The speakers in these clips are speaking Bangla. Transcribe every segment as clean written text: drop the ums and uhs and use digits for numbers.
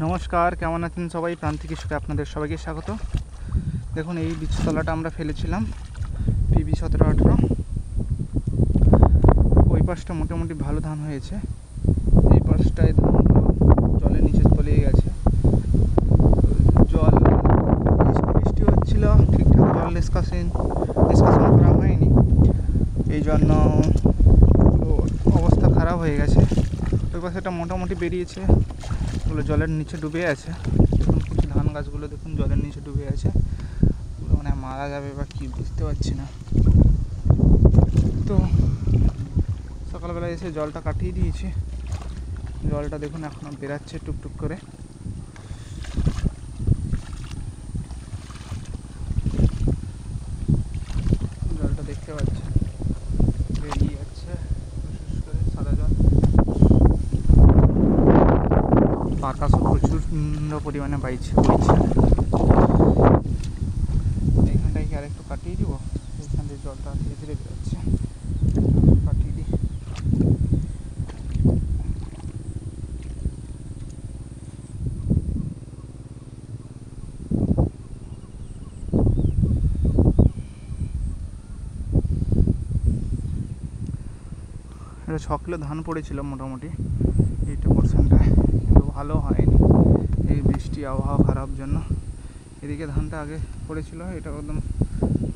নমস্কার, কেমন আছেন সবাই? প্রান্তিক কৃষকে আপনাদের সবাইকে স্বাগত। দেখুন, এই বীজতলাটা আমরা ফেলেছিলাম PB 17-18। ওই পাশটা মোটামুটি ভালো ধান হয়েছে, এই পাশটায় ধানগুলো জলের নিচে তলিয়ে গেছে। জল বৃষ্টি হচ্ছিল, ঠিকঠাক জল নিষ্কাশন করা হয়নি, এই জন্য অবস্থা খারাপ হয়ে গেছে। ওই পাশেটা মোটামুটি বেরিয়েছে, ওগুলো জলের নিচে ডুবে আছে। দেখুন, কিছু ধান গাছগুলো দেখুন জলের নিচে ডুবে আছে, ওগুলো মানে মারা যাবে বা কি বুঝতে পারছি না। তো সকালবেলা এসে জলটা কাটিয়ে দিয়েছি, জলটা দেখুন এখনও বেরাচ্ছে টুকটুক করে। জলটা দেখতে পাচ্ছি বেরিয়ে যাচ্ছে, বিশেষ করে সাদা জল। বাতাসও প্রচুর পরিমাণে বইছে। এইখানটায় কি আরেকটু কাটিয়ে দিব, এইখান দিয়ে জলটা ধীরে ধীরে বেরোচ্ছে, কাটিয়ে দিই। এটা 6 কিলো ধান পড়েছিল মোটামুটি এইটা পোর্শনটায়, কিন্তু ভালো হয়নি এই বৃষ্টি আবহাওয়া খারাপ জন্য। এদিকে ধানটা আগে পড়েছিল, এটা একদম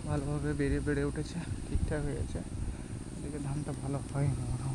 ভালোভাবে বেড়ে উঠেছে, ঠিকঠাক হয়ে গেছে। এদিকে ধানটা ভালো হয়নি মোটামুটি।